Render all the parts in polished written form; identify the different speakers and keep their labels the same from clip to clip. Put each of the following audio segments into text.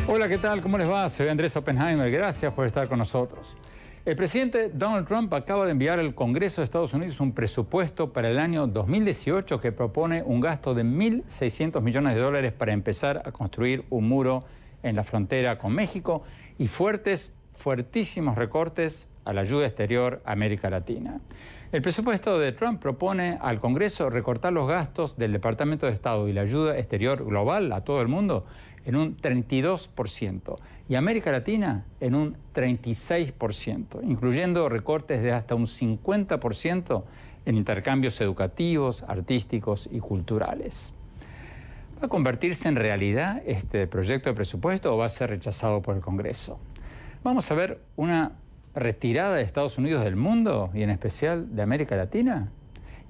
Speaker 1: Hola, ¿qué tal? ¿Cómo les va? Soy Andrés Oppenheimer. Gracias por estar con nosotros. El presidente Donald Trump acaba de enviar al Congreso de Estados Unidos un presupuesto para el año 2018 que propone un gasto de 1.600 millones de dólares para empezar a construir un muro en la frontera con México y fuertísimos recortes a la ayuda exterior a América Latina. El presupuesto de Trump propone al Congreso recortar los gastos del Departamento de Estado y la ayuda exterior global a todo el mundo en un 32% y América Latina en un 36%, incluyendo recortes de hasta un 50% en intercambios educativos, artísticos y culturales. ¿Va a convertirse en realidad este proyecto de presupuesto o va a ser rechazado por el Congreso? Vamos a ver una retirada de Estados Unidos del mundo y en especial de América Latina.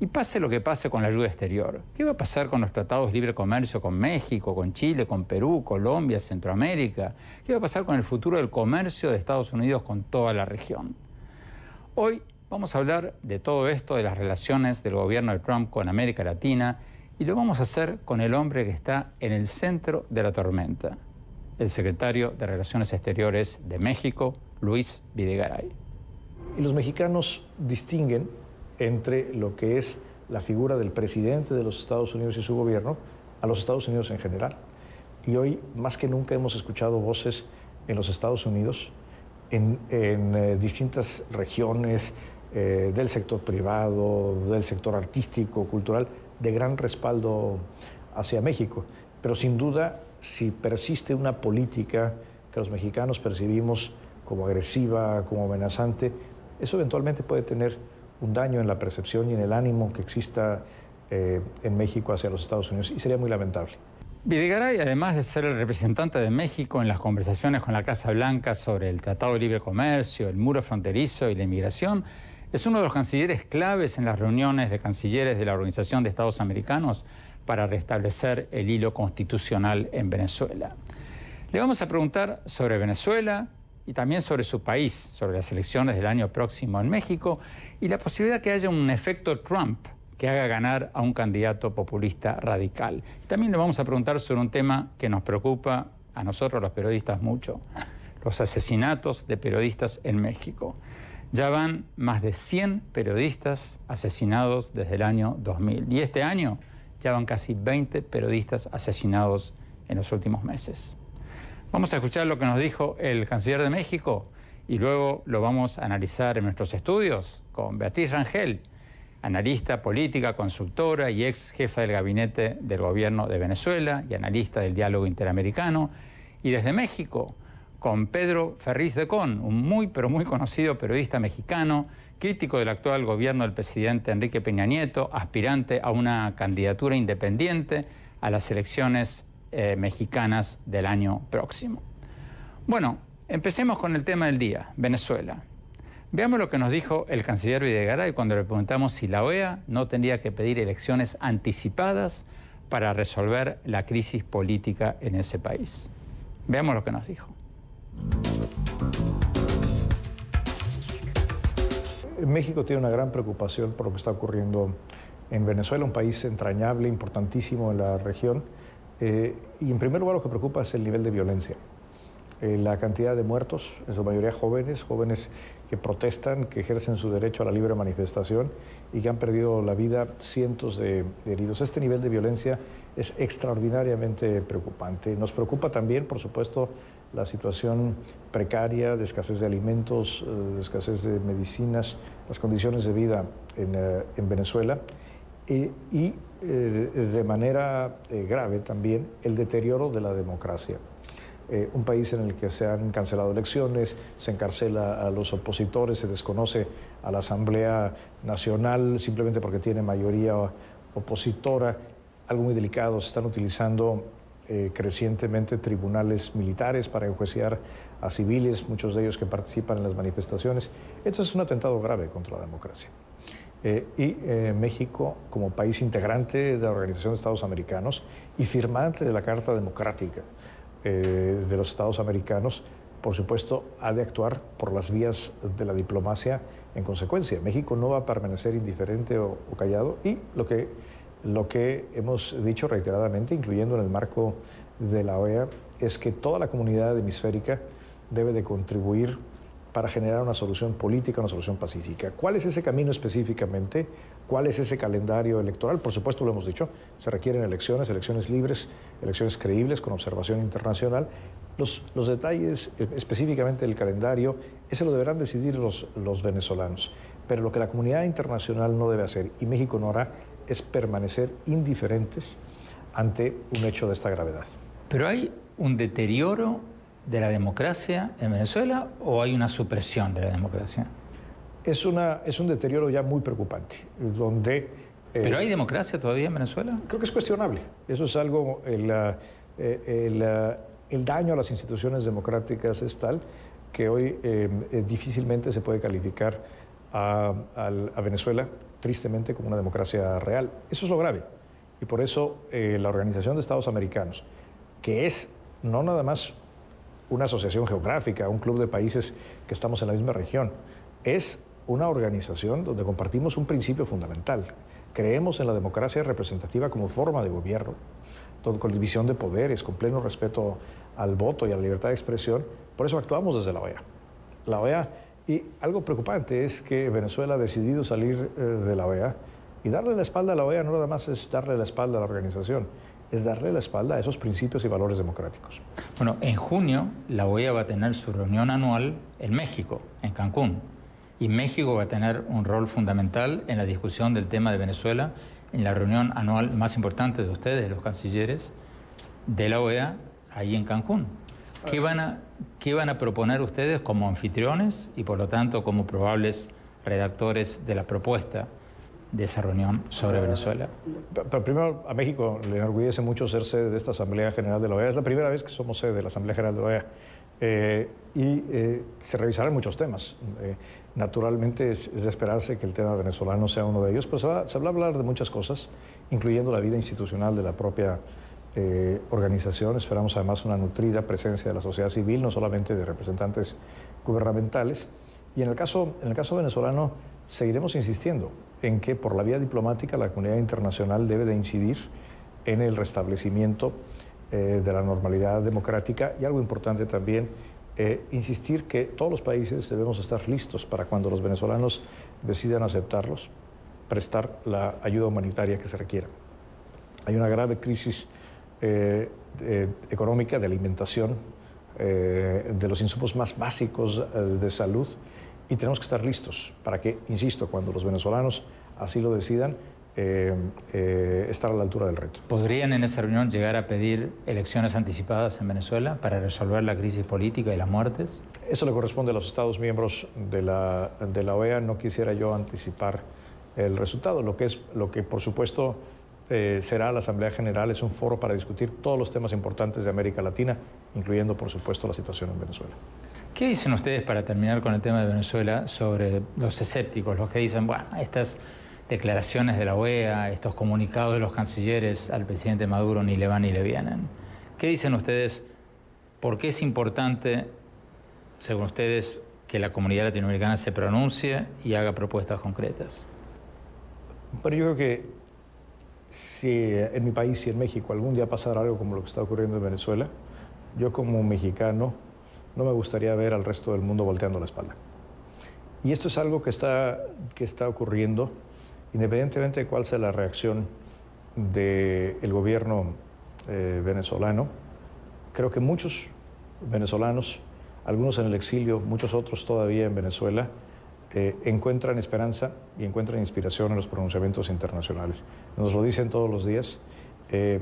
Speaker 1: Y pase lo que pase con la ayuda exterior. ¿Qué va a pasar con los tratados de libre comercio con México, con Chile, con Perú, Colombia, Centroamérica? ¿Qué va a pasar con el futuro del comercio de Estados Unidos con toda la región? Hoy vamos a hablar de todo esto, de las relaciones del gobierno de Trump con América Latina, y lo vamos a hacer con el hombre que está en el centro de la tormenta, el secretario de Relaciones Exteriores de México, Luis Videgaray.
Speaker 2: Y los mexicanos distinguen entre lo que es la figura del presidente de los Estados Unidos y su gobierno a los Estados Unidos en general. Y hoy, más que nunca, hemos escuchado voces en los Estados Unidos, en distintas regiones del sector privado, del sector artístico, cultural, de gran respaldo hacia México. Pero sin duda, si persiste una política que los mexicanos percibimos como agresiva, como amenazante, eso eventualmente puede tener un daño en la percepción y en el ánimo que exista en México hacia los Estados Unidos, y sería muy lamentable.
Speaker 1: Videgaray, además de ser el representante de México en las conversaciones con la Casa Blanca sobre el Tratado de Libre Comercio, el muro fronterizo y la inmigración, es uno de los cancilleres claves en las reuniones de cancilleres de la Organización de Estados Americanos para restablecer el hilo constitucional en Venezuela. Le vamos a preguntar sobre Venezuela y también sobre su país, sobre las elecciones del año próximo en México y la posibilidad que haya un efecto Trump que haga ganar a un candidato populista radical. También le vamos a preguntar sobre un tema que nos preocupa a nosotros los periodistas mucho, los asesinatos de periodistas en México. Ya van más de 100 periodistas asesinados desde el año 2000 y este año ya van casi 20 periodistas asesinados en los últimos meses. Vamos a escuchar lo que nos dijo el canciller de México y luego lo vamos a analizar en nuestros estudios con Beatriz Rangel, analista política, consultora y ex jefa del gabinete del gobierno de Venezuela y analista del diálogo interamericano. Y desde México, con Pedro Ferriz de Con, un muy conocido periodista mexicano, crítico del actual gobierno del presidente Enrique Peña Nieto, aspirante a una candidatura independiente a las elecciones mexicanas del año próximo. Bueno, empecemos con el tema del día, Venezuela. Veamos lo que nos dijo el canciller Videgaray cuando le preguntamos si la OEA no tendría que pedir elecciones anticipadas para resolver la crisis política en ese país. Veamos lo que nos dijo.
Speaker 2: México tiene una gran preocupación por lo que está ocurriendo en Venezuela, un país entrañable, importantísimo en la región. Y en primer lugar lo que preocupa es el nivel de violencia. La cantidad de muertos, en su mayoría jóvenes que protestan, que ejercen su derecho a la libre manifestación y que han perdido la vida cientos de heridos. Este nivel de violencia es extraordinariamente preocupante. Nos preocupa también, por supuesto, la situación precaria de escasez de alimentos, de escasez de medicinas, las condiciones de vida en Venezuela y de manera grave también el deterioro de la democracia. Un país en el que se han cancelado elecciones, se encarcela a los opositores, se desconoce a la Asamblea Nacional simplemente porque tiene mayoría opositora. Algo muy delicado, se están utilizando crecientemente tribunales militares para enjuiciar a civiles, muchos de ellos que participan en las manifestaciones. Esto es un atentado grave contra la democracia. México, como país integrante de la Organización de Estados Americanos y firmante de la Carta Democrática de los Estados Americanos, por supuesto, ha de actuar por las vías de la diplomacia en consecuencia. México no va a permanecer indiferente o callado, y lo que hemos dicho reiteradamente, incluyendo en el marco de la OEA, es que toda la comunidad hemisférica debe de contribuir para generar una solución política, una solución pacífica. ¿Cuál es ese camino específicamente? ¿Cuál es ese calendario electoral? Por supuesto, lo hemos dicho, se requieren elecciones, elecciones libres, elecciones creíbles, con observación internacional. Los detalles específicamente del calendario, ese lo deberán decidir los venezolanos. Pero lo que la comunidad internacional no debe hacer, y México no hará, es permanecer indiferentes ante un hecho de esta gravedad.
Speaker 1: ¿Pero hay un deterioro de la democracia en Venezuela o hay una supresión de la democracia?
Speaker 2: Es un deterioro ya muy preocupante, donde...
Speaker 1: ¿Pero hay democracia todavía en Venezuela?
Speaker 2: Creo que es cuestionable. Eso es algo... El daño a las instituciones democráticas es tal que hoy difícilmente se puede calificar a Venezuela, tristemente, como una democracia real. Eso es lo grave. Y por eso la Organización de Estados Americanos, que es no nada más una asociación geográfica, un club de países que estamos en la misma región, es una organización donde compartimos un principio fundamental. Creemos en la democracia representativa como forma de gobierno, con división de poderes, con pleno respeto al voto y a la libertad de expresión. Por eso actuamos desde la OEA. La OEA, y algo preocupante es que Venezuela ha decidido salir de la OEA, y darle la espalda a la OEA no nada más es darle la espalda a la organización, es darle la espalda a esos principios y valores democráticos.
Speaker 1: Bueno, en junio la OEA va a tener su reunión anual en México, en Cancún, y México va a tener un rol fundamental en la discusión del tema de Venezuela en la reunión anual más importante de ustedes, de los cancilleres de la OEA, ahí en Cancún. ¿Qué van a proponer ustedes como anfitriones y por lo tanto como probables redactores de la propuesta de esa reunión sobre Venezuela?
Speaker 2: Pero primero, a México le enorgullece mucho ser sede de esta Asamblea General de la OEA. Es la primera vez que somos sede de la Asamblea General de la OEA. Se revisarán muchos temas. Naturalmente es de esperarse que el tema venezolano sea uno de ellos, pero se va a hablar de muchas cosas, incluyendo la vida institucional de la propia organización. Esperamos además una nutrida presencia de la sociedad civil, no solamente de representantes gubernamentales. Y en el caso venezolano, seguiremos insistiendo en que por la vía diplomática la comunidad internacional debe de incidir en el restablecimiento de la normalidad democrática, y algo importante también, insistir que todos los países debemos estar listos para cuando los venezolanos decidan aceptarlos, prestar la ayuda humanitaria que se requiera. Hay una grave crisis económica, de alimentación, de los insumos más básicos de salud, y tenemos que estar listos para que, insisto, cuando los venezolanos así lo decidan, estar a la altura del reto.
Speaker 1: ¿Podrían en esa reunión llegar a pedir elecciones anticipadas en Venezuela para resolver la crisis política y las muertes?
Speaker 2: Eso le corresponde a los Estados miembros de la OEA. No quisiera yo anticipar el resultado. Lo que por supuesto será la Asamblea General es un foro para discutir todos los temas importantes de América Latina, incluyendo por supuesto la situación en Venezuela.
Speaker 1: ¿Qué dicen ustedes, para terminar con el tema de Venezuela, sobre los escépticos, los que dicen, bueno, estas declaraciones de la OEA, estos comunicados de los cancilleres al presidente Maduro ni le van ni le vienen? ¿Qué dicen ustedes? ¿Por qué es importante, según ustedes, que la comunidad latinoamericana se pronuncie y haga propuestas concretas?
Speaker 2: Pero yo creo que si en mi país, si en México, algún día pasara algo como lo que está ocurriendo en Venezuela, yo como mexicano no me gustaría ver al resto del mundo volteando la espalda. Y esto es algo que está ocurriendo, independientemente de cuál sea la reacción del gobierno venezolano. Creo que muchos venezolanos, algunos en el exilio, muchos otros todavía en Venezuela, encuentran esperanza y encuentran inspiración en los pronunciamientos internacionales. Nos lo dicen todos los días, y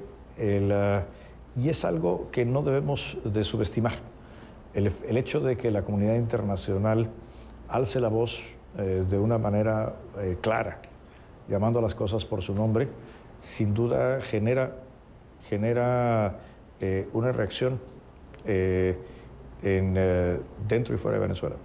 Speaker 2: es algo que no debemos de subestimar. El hecho de que la comunidad internacional alce la voz de una manera clara, llamando a las cosas por su nombre, sin duda genera una reacción dentro y fuera de Venezuela.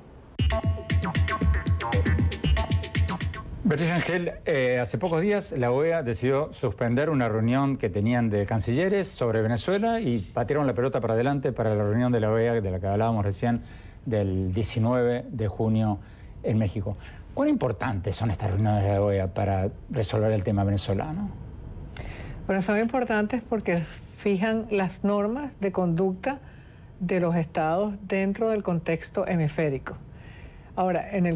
Speaker 1: Beatriz Rangel, hace pocos días la OEA decidió suspender una reunión que tenían de cancilleres sobre Venezuela y patearon la pelota para adelante para la reunión de la OEA de la que hablábamos recién del 19 de junio en México. ¿Cuán importantes son estas reuniones de la OEA para resolver el tema venezolano?
Speaker 3: Bueno, son importantes porque fijan las normas de conducta de los estados dentro del contexto hemisférico. Ahora, en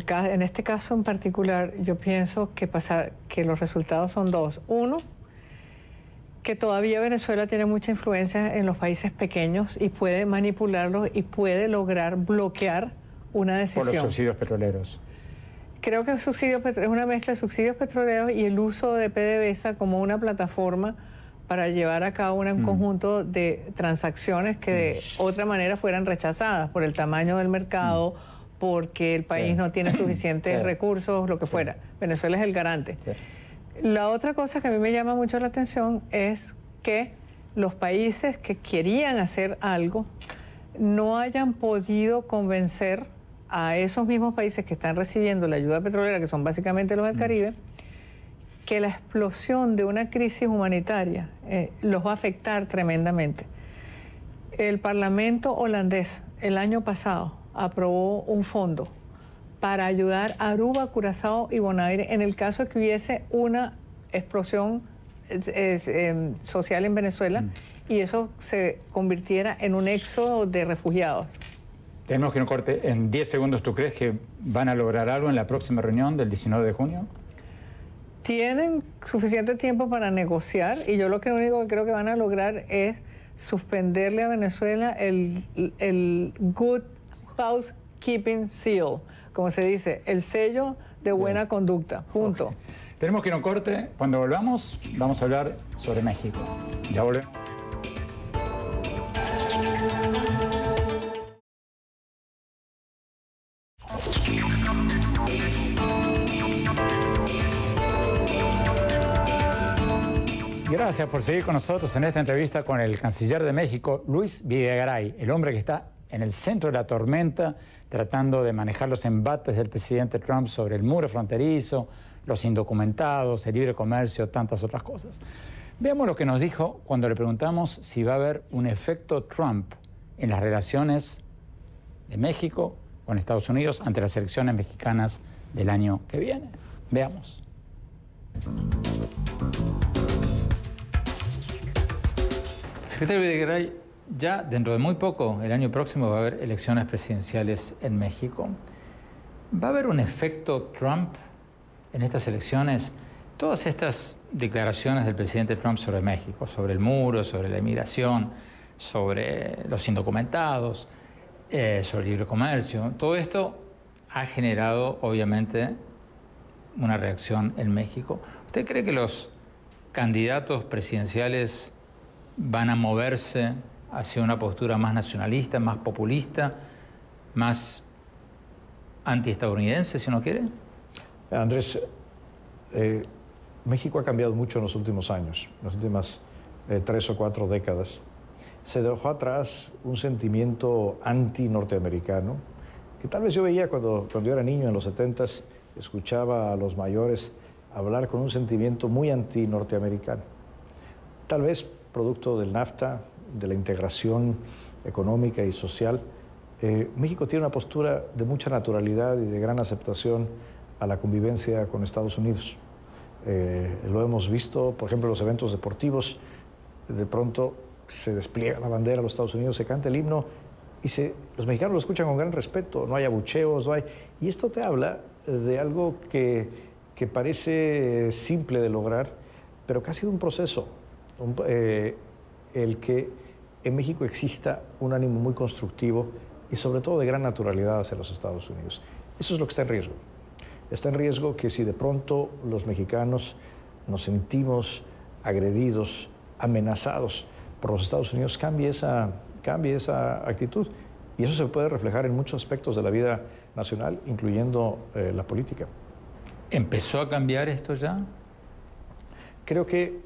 Speaker 3: este caso en particular, yo pienso que los resultados son dos. Uno, que todavía Venezuela tiene mucha influencia en los países pequeños y puede manipularlos y puede lograr bloquear una decisión.
Speaker 1: Por los subsidios petroleros.
Speaker 3: Creo que es una mezcla de subsidios petroleros y el uso de PDVSA como una plataforma para llevar a cabo un conjunto de transacciones que de otra manera fueran rechazadas por el tamaño del mercado, porque el país no tiene suficientes recursos, lo que fuera. Venezuela es el garante. La otra cosa que a mí me llama mucho la atención es que los países que querían hacer algo no hayan podido convencer a esos mismos países que están recibiendo la ayuda petrolera, que son básicamente los del Caribe, que la explosión de una crisis humanitaria los va a afectar tremendamente. El Parlamento holandés el año pasado aprobó un fondo para ayudar a Aruba, Curazao y Bonaire en el caso de que hubiese una explosión social en Venezuela y eso se convirtiera en un éxodo de refugiados.
Speaker 1: Tenemos que ir a un corte. En 10 segundos, ¿tú crees que van a lograr algo en la próxima reunión del 19 de junio?
Speaker 3: Tienen suficiente tiempo para negociar y yo lo único que creo que van a lograr es suspenderle a Venezuela el Good Housekeeping Seal, como se dice, el sello de buena conducta, punto.
Speaker 1: Okay. Tenemos que ir a un corte. Cuando volvamos, vamos a hablar sobre México. Ya volvemos. Gracias por seguir con nosotros en esta entrevista con el canciller de México, Luis Videgaray, el hombre que está en el centro de la tormenta tratando de manejar los embates del presidente Trump sobre el muro fronterizo, los indocumentados, el libre comercio, tantas otras cosas. Veamos lo que nos dijo cuando le preguntamos si va a haber un efecto Trump en las relaciones de México con Estados Unidos ante las elecciones mexicanas del año que viene. Veamos. Secretario Videgaray, ya dentro de muy poco, el año próximo, va a haber elecciones presidenciales en México. ¿Va a haber un efecto Trump en estas elecciones? Todas estas declaraciones del presidente Trump sobre México, sobre el muro, sobre la inmigración, sobre los indocumentados, sobre el libre comercio, todo esto ha generado, obviamente, una reacción en México. ¿Usted cree que los candidatos presidenciales van a moverse hacia una postura más nacionalista, más populista, más antiestadounidense, si uno quiere?
Speaker 2: Andrés, México ha cambiado mucho en los últimos años, en las últimas 3 o 4 décadas. Se dejó atrás un sentimiento anti-norteamericano, que tal vez yo veía cuando yo era niño en los 70s, escuchaba a los mayores hablar con un sentimiento muy anti-norteamericano. Tal vez producto del NAFTA, de la integración económica y social, México tiene una postura de mucha naturalidad y de gran aceptación a la convivencia con Estados Unidos. Lo hemos visto, por ejemplo, en los eventos deportivos, de pronto se despliega la bandera de los Estados Unidos, se canta el himno y los mexicanos lo escuchan con gran respeto, no hay abucheos, no hay... Y esto te habla de algo que parece simple de lograr, pero que ha sido un proceso. El que en México exista un ánimo muy constructivo y sobre todo de gran naturalidad hacia los Estados Unidos. Eso es lo que está en riesgo. Está en riesgo que si de pronto los mexicanos nos sentimos agredidos, amenazados por los Estados Unidos, cambie esa actitud. Y eso se puede reflejar en muchos aspectos de la vida nacional, incluyendo la política.
Speaker 1: ¿Empezó a cambiar esto ya?
Speaker 2: Creo que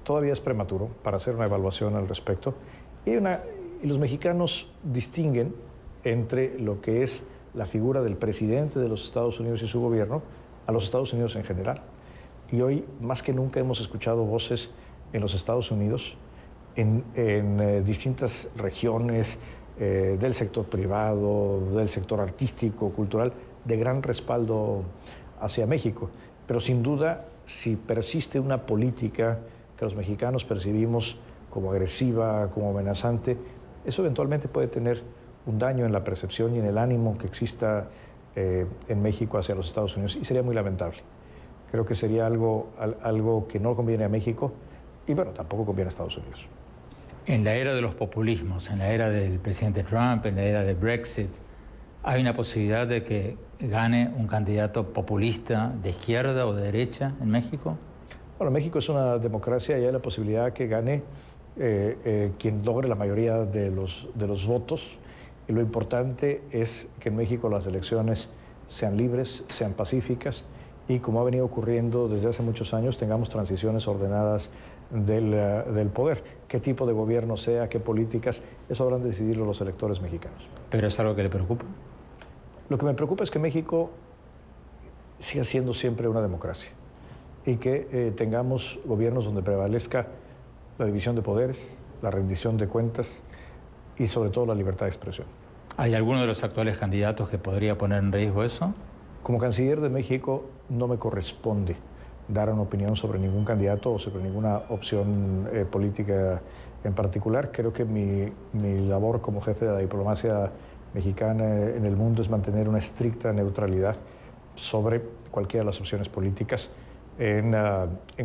Speaker 2: todavía es prematuro para hacer una evaluación al respecto. Y los mexicanos distinguen entre lo que es la figura del presidente de los Estados Unidos y su gobierno a los Estados Unidos en general. Y hoy, más que nunca, hemos escuchado voces en los Estados Unidos, en distintas regiones del sector privado, del sector artístico, cultural, de gran respaldo hacia México. Pero sin duda, si persiste una política que los mexicanos percibimos como agresiva, como amenazante, eso eventualmente puede tener un daño en la percepción y en el ánimo que exista en México hacia los Estados Unidos, y sería muy lamentable. Creo que sería algo que no conviene a México y, bueno, tampoco conviene a Estados Unidos.
Speaker 1: En la era de los populismos, en la era del presidente Trump, en la era de Brexit, ¿hay una posibilidad de que gane un candidato populista de izquierda o de derecha en México?
Speaker 2: Bueno, México es una democracia y hay la posibilidad que gane quien logre la mayoría de los votos. Y lo importante es que en México las elecciones sean libres, sean pacíficas y, como ha venido ocurriendo desde hace muchos años, tengamos transiciones ordenadas del poder. Qué tipo de gobierno sea, qué políticas, eso habrán de decidirlo los electores mexicanos.
Speaker 1: ¿Pero es algo que le preocupa?
Speaker 2: Lo que me preocupa es que México siga siendo siempre una democracia y que tengamos gobiernos donde prevalezca la división de poderes, la rendición de cuentas y sobre todo la libertad de expresión.
Speaker 1: ¿Hay alguno de los actuales candidatos que podría poner en riesgo eso?
Speaker 2: Como canciller de México no me corresponde dar una opinión sobre ningún candidato o sobre ninguna opción política en particular. Creo que mi labor como jefe de la diplomacia mexicana en el mundo es mantener una estricta neutralidad sobre cualquiera de las opciones políticas en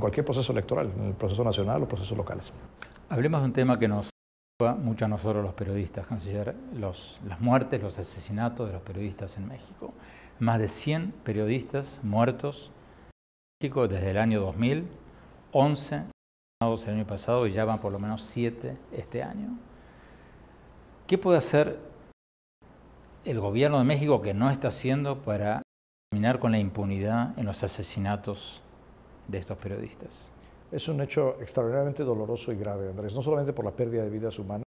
Speaker 2: cualquier proceso electoral, en el proceso nacional o procesos locales.
Speaker 1: Hablemos de un tema que nos preocupa mucho a nosotros los periodistas, canciller, las muertes, los asesinatos de los periodistas en México. Más de 100 periodistas muertos en México desde el año 2000, 11 asesinados el año pasado y ya van por lo menos 7 este año. ¿Qué puede hacer el gobierno de México que no está haciendo para terminar con la impunidad en los asesinatos de estos periodistas?
Speaker 2: Es un hecho extraordinariamente doloroso y grave, Andrés, no solamente por la pérdida de vidas humanas,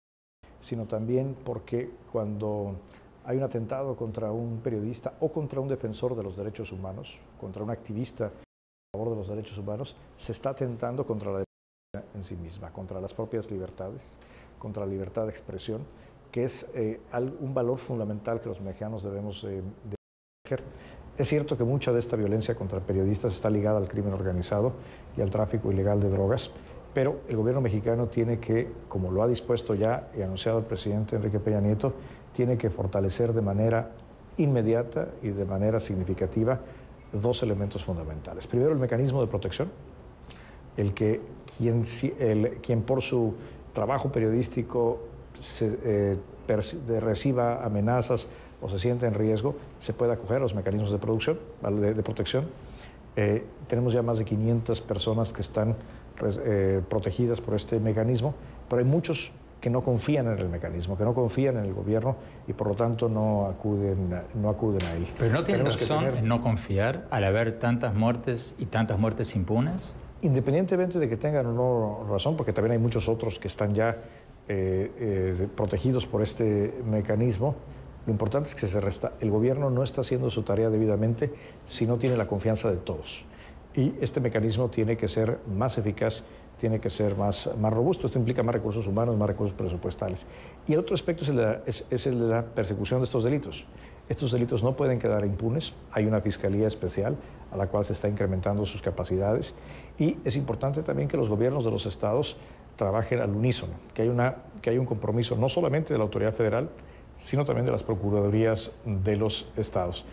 Speaker 2: sino también porque cuando hay un atentado contra un periodista o contra un defensor de los derechos humanos, contra un activista a favor de los derechos humanos, se está atentando contra la democracia en sí misma, contra las propias libertades, contra la libertad de expresión, que es un valor fundamental que los mexicanos debemos proteger. Es cierto que mucha de esta violencia contra periodistas está ligada al crimen organizado y al tráfico ilegal de drogas, pero el gobierno mexicano tiene que, como lo ha dispuesto ya y anunciado el presidente Enrique Peña Nieto, tiene que fortalecer de manera inmediata y de manera significativa dos elementos fundamentales. Primero, el mecanismo de protección, quien por su trabajo periodístico reciba amenazas o se siente en riesgo, se puede acoger a los mecanismos de protección. Tenemos ya más de 500 personas que están protegidas por este mecanismo, pero hay muchos que no confían en el mecanismo, que no confían en el gobierno y por lo tanto no acuden a él.
Speaker 1: ¿Pero no tienen razón en no confiar al haber tantas muertes y tantas muertes impunes? Independientemente
Speaker 2: de que tengan o no razón, porque también hay muchos otros que están ya protegidos por este mecanismo, lo importante es que el gobierno no está haciendo su tarea debidamente si no tiene la confianza de todos. Y este mecanismo tiene que ser más eficaz, tiene que ser más robusto. Esto implica más recursos humanos, más recursos presupuestales. Y el otro aspecto es el de la persecución de estos delitos. Estos delitos no pueden quedar impunes. Hay una fiscalía especial a la cual se está incrementando sus capacidades. Y es importante también que los gobiernos de los estados trabajen al unísono, que hay un compromiso no solamente de la autoridad federal, sino también de las procuradurías de los estados.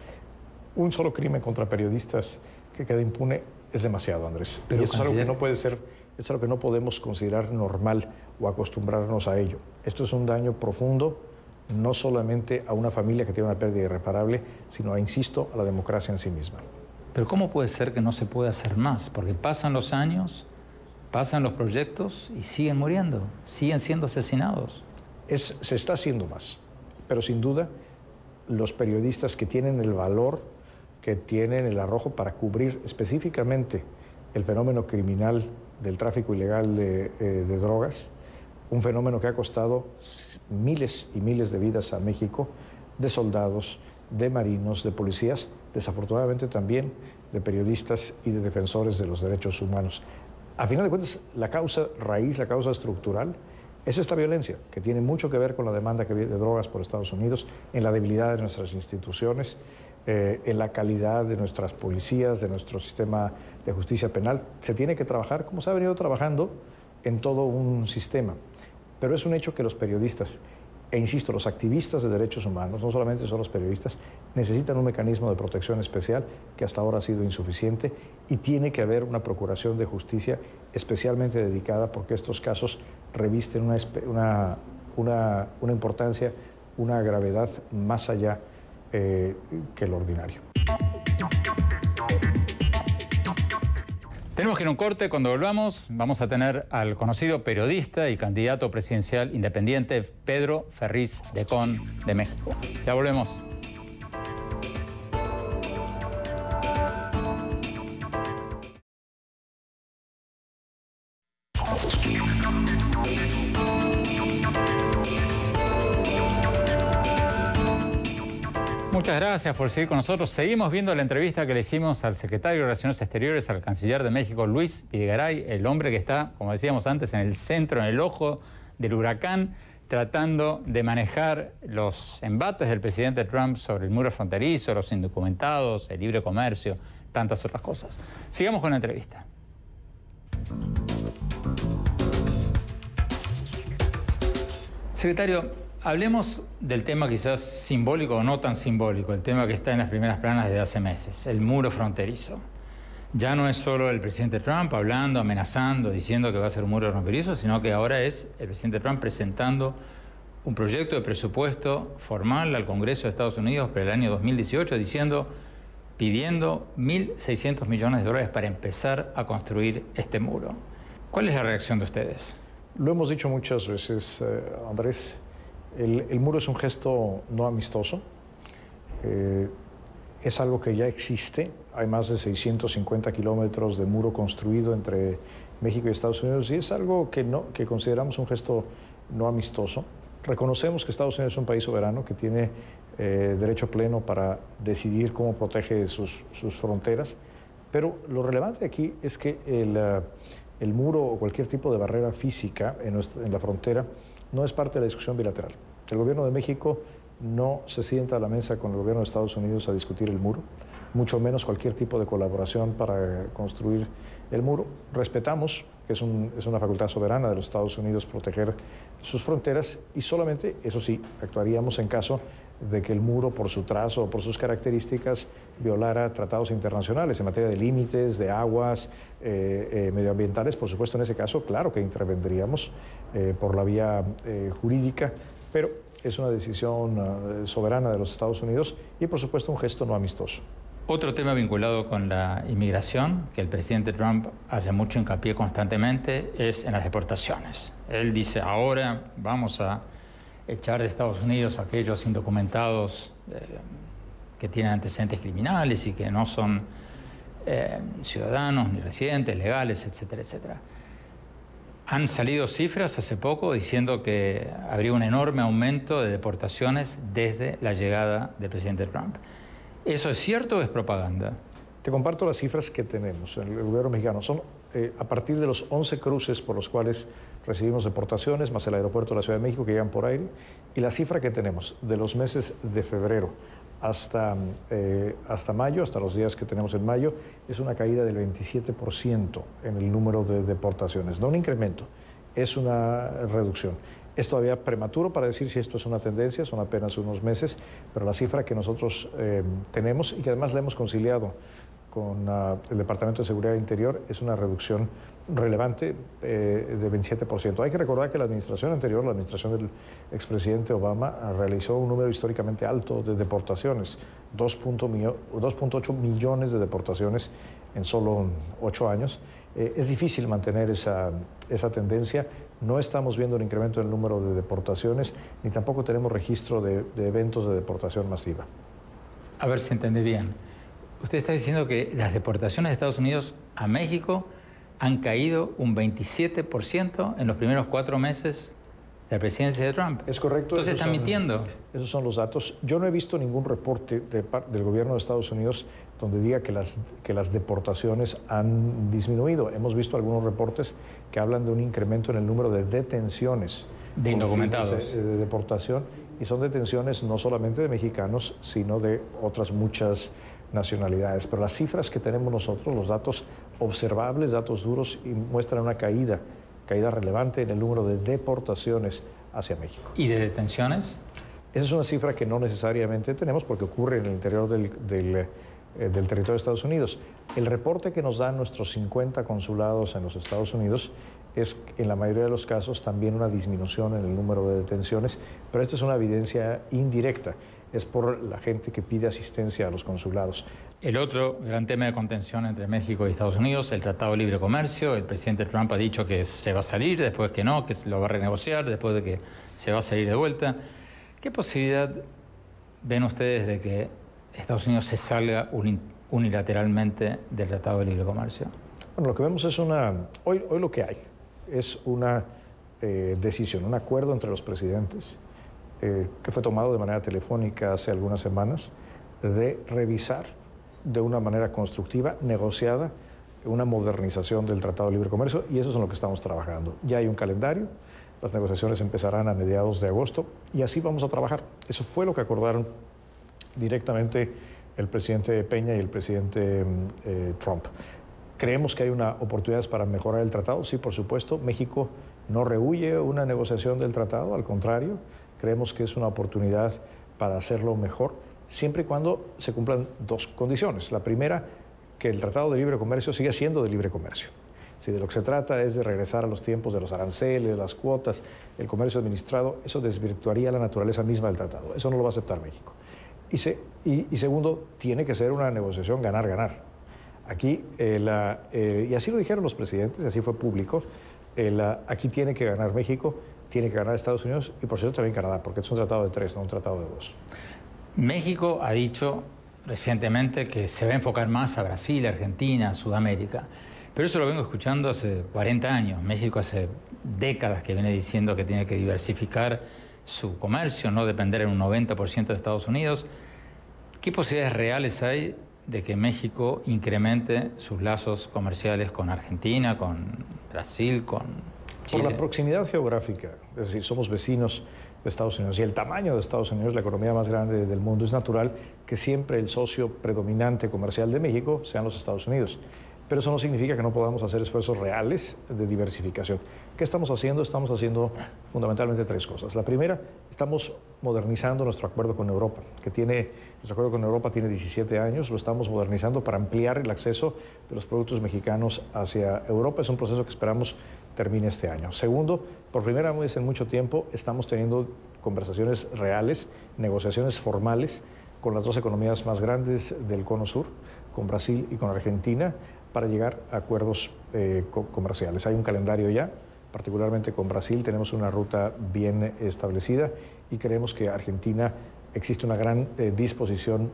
Speaker 2: Un solo crimen contra periodistas que quede impune es demasiado, Andrés.
Speaker 1: Pero
Speaker 2: y eso es algo que no puede ser, es algo que no podemos considerar normal o acostumbrarnos a ello. Esto es un daño profundo, no solamente a una familia que tiene una pérdida irreparable, sino, insisto, a la democracia en sí misma.
Speaker 1: Pero ¿cómo puede ser que no se pueda hacer más? Porque pasan los años, pasan los proyectos y siguen muriendo, siguen siendo asesinados.
Speaker 2: Se está haciendo más, pero sin duda los periodistas que tienen el valor, que tienen el arrojo para cubrir específicamente el fenómeno criminal del tráfico ilegal de drogas, un fenómeno que ha costado miles y miles de vidas a México, de soldados, de marinos, de policías, desafortunadamente también de periodistas y de defensores de los derechos humanos. A final de cuentas, la causa raíz, la causa estructural, es esta violencia, que tiene mucho que ver con la demanda de drogas por Estados Unidos, en la debilidad de nuestras instituciones, en la calidad de nuestras policías, de nuestro sistema de justicia penal. Se tiene que trabajar, como se ha venido trabajando, en todo un sistema. Pero es un hecho que los periodistas, e insisto, los activistas de derechos humanos, no solamente son los periodistas, necesitan un mecanismo de protección especial que hasta ahora ha sido insuficiente, y tiene que haber una procuración de justicia especialmente dedicada, porque estos casos revisten una importancia, una gravedad más allá que lo ordinario.
Speaker 1: Tenemos que ir a un corte. Cuando volvamos vamos a tener al conocido periodista y candidato presidencial independiente Pedro Ferriz de Con de México. Ya volvemos. Muchas gracias por seguir con nosotros. Seguimos viendo la entrevista que le hicimos al secretario de Relaciones Exteriores, al canciller de México, Luis Videgaray, el hombre que está, como decíamos antes, en el centro, en el ojo del huracán, tratando de manejar los embates del presidente Trump sobre el muro fronterizo, los indocumentados, el libre comercio, tantas otras cosas. Sigamos con la entrevista. Secretario, hablemos del tema quizás simbólico o no tan simbólico, el tema que está en las primeras planas desde hace meses, el muro fronterizo. Ya no es solo el presidente Trump hablando, amenazando, diciendo que va a ser un muro fronterizo, sino que ahora es el presidente Trump presentando un proyecto de presupuesto formal al Congreso de Estados Unidos para el año 2018, pidiendo 1.600 millones de dólares para empezar a construir este muro. ¿Cuál es la reacción de ustedes?
Speaker 2: Lo hemos dicho muchas veces, Andrés. El muro es un gesto no amistoso, es algo que ya existe. Hay más de 650 kilómetros de muro construido entre México y Estados Unidos, y es algo que consideramos un gesto no amistoso. Reconocemos que Estados Unidos es un país soberano que tiene derecho pleno para decidir cómo protege sus fronteras, pero lo relevante aquí es que el muro o cualquier tipo de barrera física en la frontera no es parte de la discusión bilateral. El gobierno de México no se sienta a la mesa con el gobierno de Estados Unidos a discutir el muro, mucho menos cualquier tipo de colaboración para construir el muro. Respetamos que es una facultad soberana de los Estados Unidos proteger sus fronteras, y solamente, eso sí, actuaríamos en caso de que el muro, por su trazo o por sus características, violara tratados internacionales en materia de límites, de aguas, medioambientales. Por supuesto, en ese caso, claro que intervendríamos por la vía jurídica, pero es una decisión soberana de los Estados Unidos y, por supuesto, un gesto no amistoso.
Speaker 1: Otro tema vinculado con la inmigración, que el presidente Trump hace mucho hincapié constantemente, es en las deportaciones. Él dice, ahora vamos a echar de Estados Unidos a aquellos indocumentados que tienen antecedentes criminales y que no son ciudadanos ni residentes legales, etcétera, etcétera. Han salido cifras hace poco diciendo que habría un enorme aumento de deportaciones desde la llegada del presidente Trump. ¿Eso es cierto o es propaganda?
Speaker 2: Te comparto las cifras que tenemos en el gobierno mexicano. Son a partir de los 11 cruces por los cuales recibimos deportaciones, más el aeropuerto de la Ciudad de México que llegan por aire, y la cifra que tenemos de los meses de febrero hasta mayo, hasta los días que tenemos en mayo, es una caída del 27% en el número de deportaciones. No un incremento, es una reducción. Es todavía prematuro para decir si esto es una tendencia, son apenas unos meses, pero la cifra que nosotros tenemos y que además la hemos conciliado con el Departamento de Seguridad Interior es una reducción relevante de 27%. Hay que recordar que la administración anterior, la administración del expresidente Obama, realizó un número históricamente alto de deportaciones, 2.8 millones de deportaciones en solo 8 años. Es difícil mantener esa tendencia. No estamos viendo un incremento en el número de deportaciones, ni tampoco tenemos registro de eventos de deportación masiva.
Speaker 1: A ver si entendí bien. Usted está diciendo que las deportaciones de Estados Unidos a México han caído un 27% en los primeros 4 meses de la presidencia de Trump.
Speaker 2: Es correcto.
Speaker 1: Entonces están mintiendo.
Speaker 2: Esos son los datos. Yo no he visto ningún reporte del gobierno de Estados Unidos donde diga que las deportaciones han disminuido. Hemos visto algunos reportes que hablan de un incremento en el número de detenciones
Speaker 1: de indocumentados
Speaker 2: de deportación, y son detenciones no solamente de mexicanos, sino de otras muchas nacionalidades. Pero las cifras que tenemos nosotros, los datos observables, datos duros, y muestran una caída relevante en el número de deportaciones hacia México.
Speaker 1: ¿Y de detenciones?
Speaker 2: Esa es una cifra que no necesariamente tenemos porque ocurre en el interior del territorio de Estados Unidos. El reporte que nos dan nuestros 50 consulados en los Estados Unidos es, en la mayoría de los casos, también una disminución en el número de detenciones, pero esta es una evidencia indirecta. Es por la gente que pide asistencia a los consulados.
Speaker 1: El otro gran tema de contención entre México y Estados Unidos, el Tratado de Libre Comercio. El presidente Trump ha dicho que se va a salir, después que no, que lo va a renegociar, después de que se va a salir de vuelta. ¿Qué posibilidad ven ustedes de que Estados Unidos se salga unilateralmente del Tratado de Libre Comercio?
Speaker 2: Bueno, lo que vemos es hoy lo que hay es una decisión, un acuerdo entre los presidentes que fue tomado de manera telefónica hace algunas semanas, de revisar de una manera constructiva, negociada, una modernización del Tratado de Libre Comercio, y eso es en lo que estamos trabajando. Ya hay un calendario, las negociaciones empezarán a mediados de agosto y así vamos a trabajar. Eso fue lo que acordaron directamente el presidente Peña y el presidente Trump. ¿Creemos que hay oportunidades para mejorar el tratado? Sí, por supuesto. México no rehúye una negociación del tratado, al contrario, creemos que es una oportunidad para hacerlo mejor, siempre y cuando se cumplan dos condiciones. La primera, que el Tratado de Libre Comercio siga siendo de libre comercio. Si de lo que se trata es de regresar a los tiempos de los aranceles, las cuotas, el comercio administrado, eso desvirtuaría la naturaleza misma del tratado. Eso no lo va a aceptar México. Y segundo, tiene que ser una negociación ganar-ganar. Aquí, y así lo dijeron los presidentes, así fue público, aquí tiene que ganar México, tiene que ganar Estados Unidos y por cierto también Canadá, porque es un tratado de 3, no un tratado de 2.
Speaker 1: México ha dicho recientemente que se va a enfocar más a Brasil, Argentina, Sudamérica. Pero eso lo vengo escuchando hace 40 años. México hace décadas que viene diciendo que tiene que diversificar su comercio, no depender en un 90% de Estados Unidos. ¿Qué posibilidades reales hay de que México incremente sus lazos comerciales con Argentina, con Brasil, con Chile?
Speaker 2: Por la proximidad geográfica, es decir, somos vecinos de Estados Unidos y el tamaño de Estados Unidos, la economía más grande del mundo, es natural que siempre el socio predominante comercial de México sean los Estados Unidos. Pero eso no significa que no podamos hacer esfuerzos reales de diversificación. ¿Qué estamos haciendo? Estamos haciendo fundamentalmente 3 cosas. La primera, estamos modernizando nuestro acuerdo con Europa, nuestro acuerdo con Europa tiene 17 años, lo estamos modernizando para ampliar el acceso de los productos mexicanos hacia Europa. Es un proceso que esperamos termine este año. Segundo, por primera vez en mucho tiempo estamos teniendo conversaciones reales, negociaciones formales con las 2 economías más grandes del Cono Sur, con Brasil y con Argentina, para llegar a acuerdos comerciales. Hay un calendario ya, particularmente con Brasil tenemos una ruta bien establecida y creemos que Argentina existe una gran disposición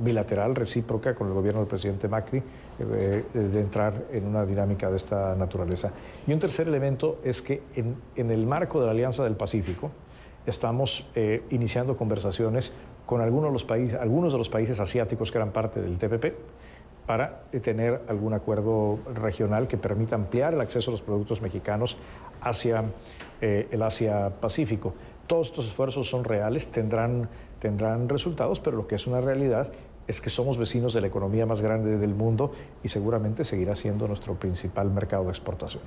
Speaker 2: bilateral, recíproca con el gobierno del presidente Macri de entrar en una dinámica de esta naturaleza. Y un tercer elemento es que en el marco de la Alianza del Pacífico estamos iniciando conversaciones con algunos de los países asiáticos que eran parte del TPP, para tener algún acuerdo regional que permita ampliar el acceso a los productos mexicanos hacia el Asia-Pacífico. Todos estos esfuerzos son reales, tendrán resultados, pero lo que es una realidad es que somos vecinos de la economía más grande del mundo y seguramente seguirá siendo nuestro principal mercado de exportación.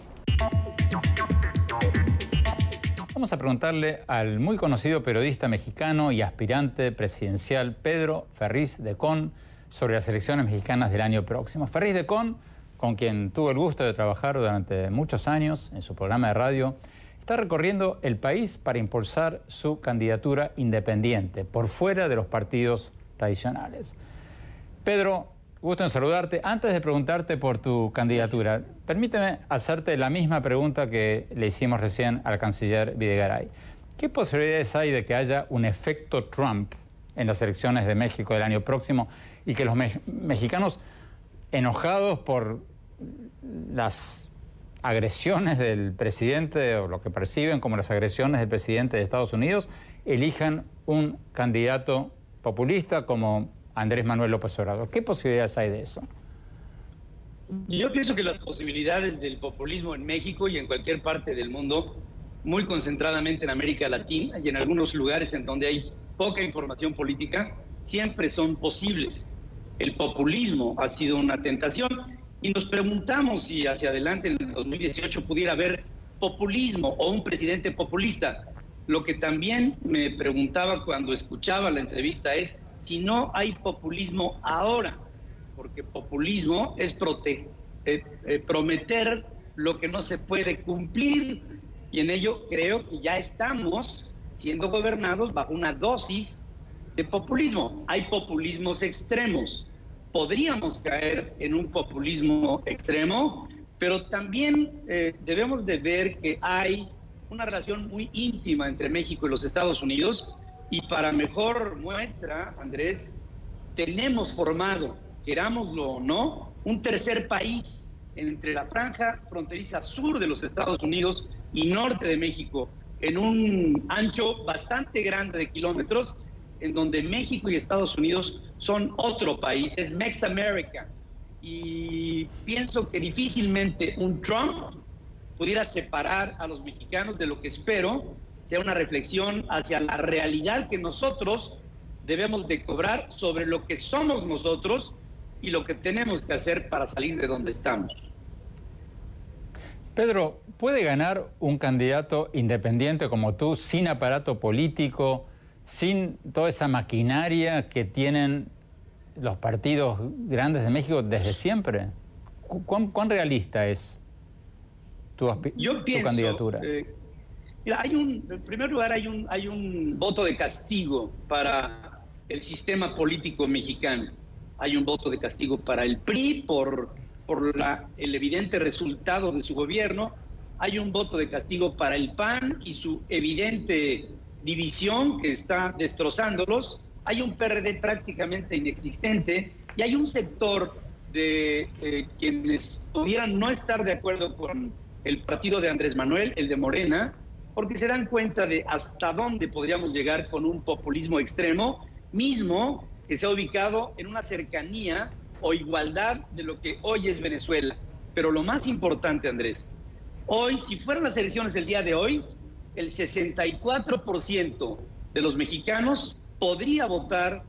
Speaker 1: Vamos a preguntarle al muy conocido periodista mexicano y aspirante presidencial Pedro Ferriz de Con sobre las elecciones mexicanas del año próximo. Ferriz de Con, con quien tuvo el gusto de trabajar durante muchos años en su programa de radio, está recorriendo el país para impulsar su candidatura independiente, por fuera de los partidos tradicionales. Pedro, gusto en saludarte. Antes de preguntarte por tu candidatura, permíteme hacerte la misma pregunta que le hicimos recién al canciller Videgaray. ¿Qué posibilidades hay de que haya un efecto Trump en las elecciones de México del año próximo y que los mexicanos, enojados por las agresiones del presidente, o lo que perciben como las agresiones del presidente de Estados Unidos, elijan un candidato populista como Andrés Manuel López Obrador. ¿Qué posibilidades hay de eso?
Speaker 4: Yo pienso que las posibilidades del populismo en México y en cualquier parte del mundo, muy concentradamente en América Latina y en algunos lugares en donde hay poca información política, siempre son posibles. El populismo ha sido una tentación y nos preguntamos si hacia adelante en el 2018 pudiera haber populismo o un presidente populista. Lo que también me preguntaba cuando escuchaba la entrevista es si no hay populismo ahora, porque populismo es prometer lo que no se puede cumplir, y en ello creo que ya estamos siendo gobernados bajo una dosis de populismo. Hay populismos extremos. Podríamos caer en un populismo extremo, pero también debemos de ver que hay una relación muy íntima entre México y los Estados Unidos, y para mejor muestra, Andrés, tenemos formado, querámoslo o no, un tercer país entre la franja fronteriza sur de los Estados Unidos y norte de México, en un ancho bastante grande de kilómetros, en donde México y Estados Unidos son otro país, es Mex America. Y pienso que difícilmente un Trump pudiera separar a los mexicanos de lo que espero sea una reflexión hacia la realidad que nosotros debemos de cobrar sobre lo que somos nosotros y lo que tenemos que hacer para salir de donde estamos.
Speaker 1: Pedro, ¿puede ganar un candidato independiente como tú, sin aparato político, sin toda esa maquinaria que tienen los partidos grandes de México desde siempre? ¿Cuán realista es tu candidatura?
Speaker 4: Mira, en primer lugar hay un voto de castigo para el sistema político mexicano. Hay un voto de castigo para el PRI por el evidente resultado de su gobierno. Hay un voto de castigo para el PAN y su evidente división que está destrozándolos. Hay un PRD prácticamente inexistente y hay un sector de quienes pudieran no estar de acuerdo con el partido de Andrés Manuel, el de Morena, porque se dan cuenta de hasta dónde podríamos llegar con un populismo extremo, mismo que se ha ubicado en una cercanía o igualdad de lo que hoy es Venezuela. Pero lo más importante, Andrés, hoy, si fueran las elecciones del día de hoy, el 64% de los mexicanos podría votar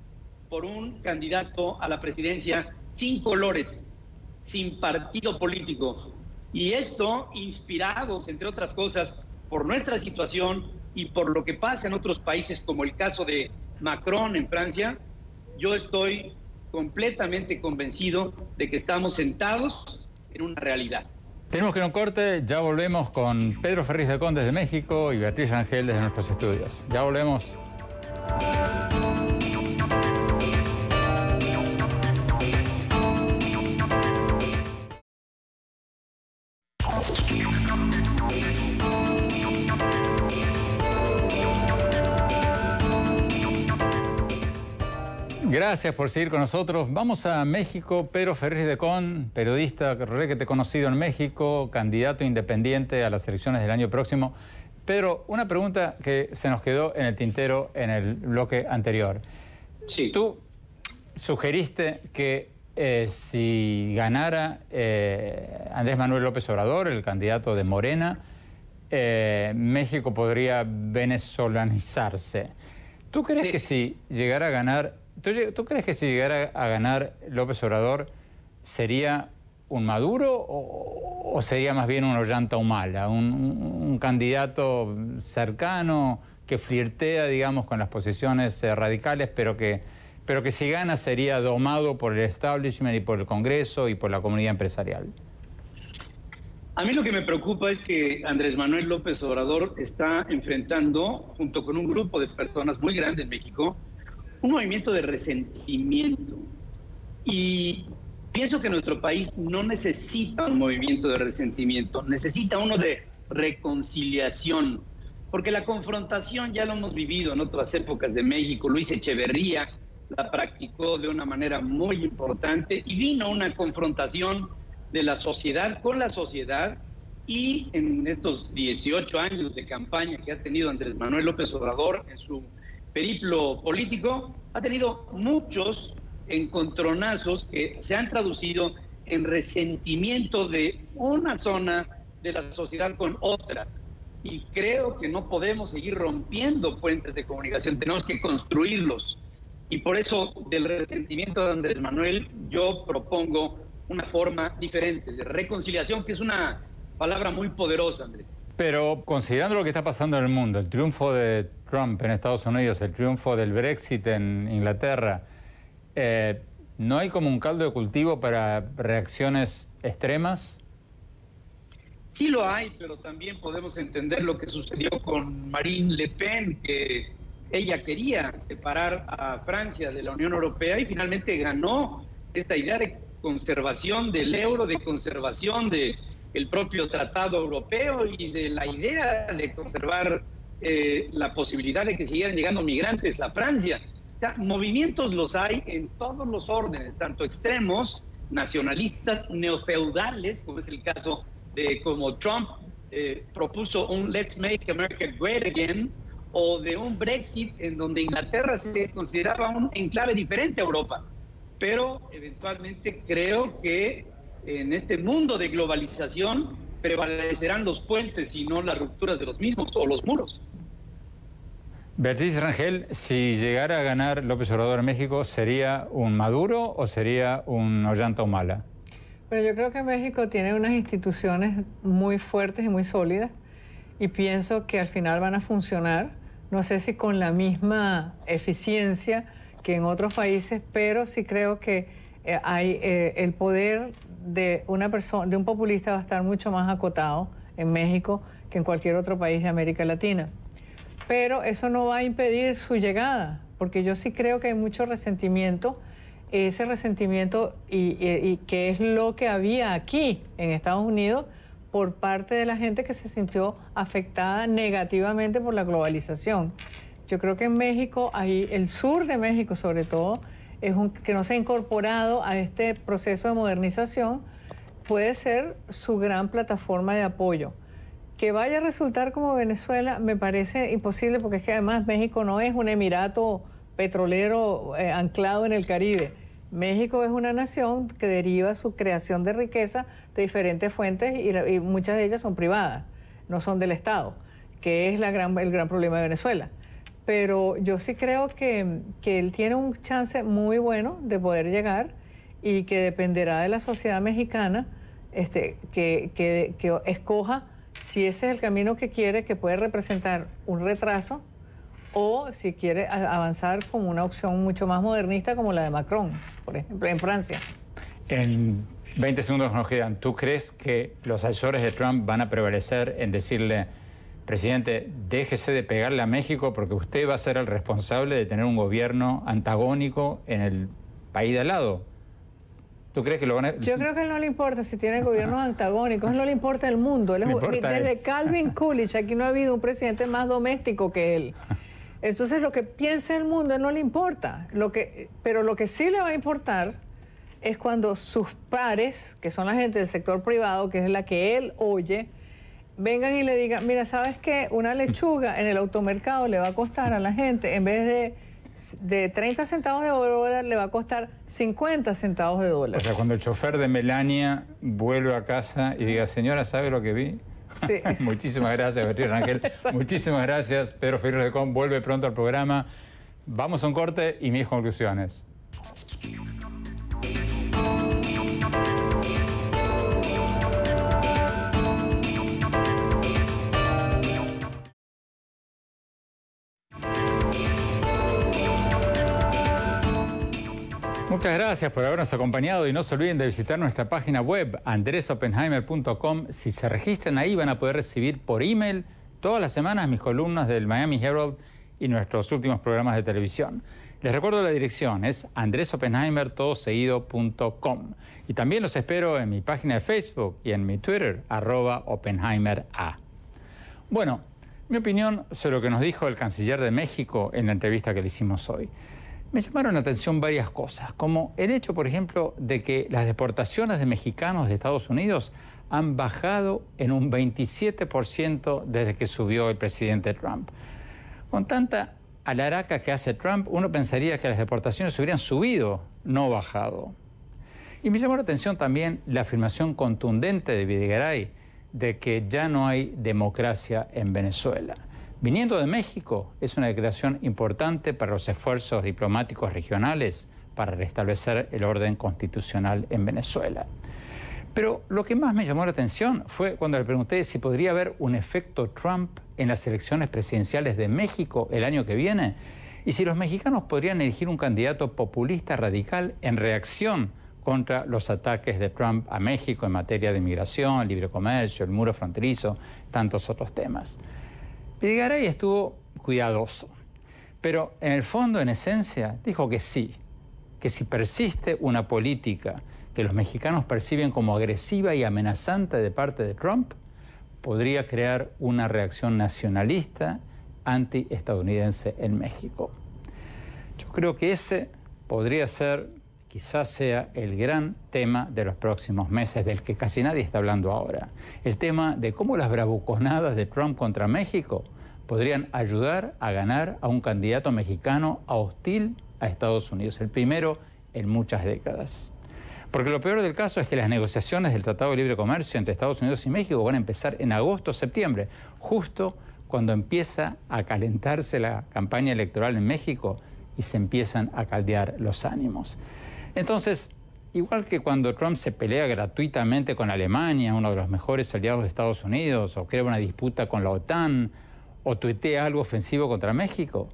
Speaker 4: por un candidato a la presidencia sin colores, sin partido político. Y esto, inspirados, entre otras cosas, por nuestra situación y por lo que pasa en otros países, como el caso de Macron en Francia, yo estoy completamente convencido de que estamos sentados en una realidad.
Speaker 1: Tenemos que ir a un corte, ya volvemos con Pedro Ferriz de Con desde México y Beatriz Rangel desde nuestros estudios. Ya volvemos. Gracias por seguir con nosotros. Vamos a México. Pedro Ferriz de Con, periodista requete conocido en México, candidato independiente a las elecciones del año próximo. Pedro, una pregunta que se nos quedó en el tintero en el bloque anterior.
Speaker 4: Sí.
Speaker 1: Tú sugeriste que si ganara Andrés Manuel López Obrador, el candidato de Morena, México podría venezolanizarse. ¿Tú crees que si llegara a ganar... ¿Tú crees que si llegara a ganar López Obrador sería un Maduro o sería más bien un Ollanta Humala, un candidato cercano que flirtea, digamos, con las posiciones radicales, pero que si gana sería domado por el establishment y por el Congreso y por la comunidad empresarial?
Speaker 4: A mí lo que me preocupa es que Andrés Manuel López Obrador está enfrentando, junto con un grupo de personas muy grande en México, un movimiento de resentimiento. Y pienso que nuestro país no necesita un movimiento de resentimiento, necesita uno de reconciliación, porque la confrontación ya lo hemos vivido en otras épocas de México. Luis Echeverría la practicó de una manera muy importante y vino una confrontación de la sociedad con la sociedad y en estos 18 años de campaña que ha tenido Andrés Manuel López Obrador en su periplo político, ha tenido muchos encontronazos que se han traducido en resentimiento de una zona de la sociedad con otra. Y creo que no podemos seguir rompiendo puentes de comunicación, tenemos que construirlos. Y por eso, del resentimiento de Andrés Manuel, yo propongo una forma diferente de reconciliación, que es una palabra muy poderosa, Andrés.
Speaker 1: Pero considerando lo que está pasando en el mundo, el triunfo de Trump en Estados Unidos, el triunfo del Brexit en Inglaterra, ¿no hay como un caldo de cultivo para reacciones extremas?
Speaker 4: Sí lo hay, pero también podemos entender lo que sucedió con Marine Le Pen, que ella quería separar a Francia de la Unión Europea y finalmente ganó esta idea de conservación del euro, de conservación del propio tratado europeo y de la idea de conservar la posibilidad de que siguieran llegando migrantes a Francia. O sea, movimientos los hay en todos los órdenes, tanto extremos, nacionalistas, neofeudales, como es el caso de como Trump propuso un Let's Make America Great Again, o de un Brexit en donde Inglaterra se consideraba un enclave diferente a Europa. Pero eventualmente creo que en este mundo de globalización prevalecerán los puentes y no las rupturas de los mismos o los muros.
Speaker 1: Beatriz Rangel, si llegara a ganar López Obrador en México, ¿sería un Maduro o sería un Ollanta Humala?
Speaker 3: Pero yo creo que México tiene unas instituciones muy fuertes y muy sólidas y pienso que al final van a funcionar, no sé si con la misma eficiencia que en otros países, pero sí creo que el poder de una persona, de un populista, va a estar mucho más acotado en México que en cualquier otro país de América Latina. Pero eso no va a impedir su llegada, porque yo sí creo que hay mucho resentimiento. Ese resentimiento y que es lo que había aquí en Estados Unidos por parte de la gente que se sintió afectada negativamente por la globalización. Yo creo que en México, ahí el sur de México sobre todo, que no se ha incorporado a este proceso de modernización, puede ser su gran plataforma de apoyo. Que vaya a resultar como Venezuela me parece imposible, porque es que además México no es un emirato petrolero anclado en el Caribe. México es una nación que deriva su creación de riqueza de diferentes fuentes y muchas de ellas son privadas, no son del Estado, que es el gran problema de Venezuela. Pero yo sí creo que él tiene un chance muy bueno de poder llegar y que dependerá de la sociedad mexicana que escoja si ese es el camino que quiere, que puede representar un retraso, o si quiere avanzar como una opción mucho más modernista como la de Macron, por ejemplo, en Francia.
Speaker 1: En 20 segundos nos quedan. ¿Tú crees que los asesores de Trump van a prevalecer en decirle, presidente, déjese de pegarle a México porque usted va a ser el responsable de tener un gobierno antagónico en el país de al lado? ¿Tú crees que lo van a...?
Speaker 3: Yo creo que a él no le importa si tiene gobiernos antagónicos, a él no le importa el mundo. Desde Calvin Coolidge, aquí no ha habido un presidente más doméstico que él. Entonces, lo que piensa el mundo, a él no le importa. Pero lo que sí le va a importar es cuando sus pares, que son la gente del sector privado, que es la que él oye, vengan y le digan, mira, ¿sabes qué? Una lechuga en el automercado le va a costar a la gente, en vez de 30 centavos de dólar, le va a costar 50 centavos de dólar.
Speaker 1: O sea, cuando el chofer de Melania vuelve a casa y diga, señora, ¿sabe lo que vi? Sí. Muchísimas gracias, Beatriz Rangel. Muchísimas gracias. Pedro Ferriz Redecón vuelve pronto al programa. Vamos a un corte y mis conclusiones. Muchas gracias por habernos acompañado y no se olviden de visitar nuestra página web andresopenheimer.com. Si se registran ahí van a poder recibir por email todas las semanas mis columnas del Miami Herald y nuestros últimos programas de televisión. Les recuerdo la dirección, es andresopenheimer.com. Y también los espero en mi página de Facebook y en mi Twitter, @OpenheimerA. Bueno, mi opinión sobre lo que nos dijo el canciller de México en la entrevista que le hicimos hoy. Me llamaron la atención varias cosas, como el hecho, por ejemplo, de que las deportaciones de mexicanos de Estados Unidos han bajado en un 27% desde que subió el presidente Trump. Con tanta alaraca que hace Trump, uno pensaría que las deportaciones hubieran subido, no bajado. Y me llamó la atención también la afirmación contundente de Videgaray de que ya no hay democracia en Venezuela. Viniendo de México, es una declaración importante para los esfuerzos diplomáticos regionales para restablecer el orden constitucional en Venezuela. Pero lo que más me llamó la atención fue cuando le pregunté si podría haber un efecto Trump en las elecciones presidenciales de México el año que viene y si los mexicanos podrían elegir un candidato populista radical en reacción contra los ataques de Trump a México en materia de inmigración, libre comercio, el muro fronterizo, tantos otros temas. Videgaray estuvo cuidadoso, pero en el fondo, en esencia, dijo que sí, que si persiste una política que los mexicanos perciben como agresiva y amenazante de parte de Trump, podría crear una reacción nacionalista anti-estadounidense en México. Yo creo que ese podría ser, quizás sea el gran tema de los próximos meses, del que casi nadie está hablando ahora. El tema de cómo las bravuconadas de Trump contra México podrían ayudar a ganar a un candidato mexicano hostil a Estados Unidos, el primero en muchas décadas. Porque lo peor del caso es que las negociaciones del Tratado de Libre Comercio entre Estados Unidos y México van a empezar en agosto o septiembre, justo cuando empieza a calentarse la campaña electoral en México y se empiezan a caldear los ánimos. Entonces, igual que cuando Trump se pelea gratuitamente con Alemania, uno de los mejores aliados de Estados Unidos, o crea una disputa con la OTAN, o tuitea algo ofensivo contra México,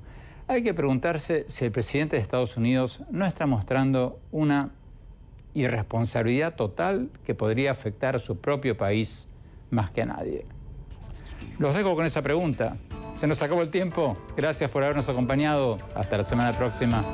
Speaker 1: hay que preguntarse si el presidente de Estados Unidos no está mostrando una irresponsabilidad total que podría afectar a su propio país más que a nadie. Los dejo con esa pregunta. Se nos acabó el tiempo. Gracias por habernos acompañado. Hasta la semana próxima.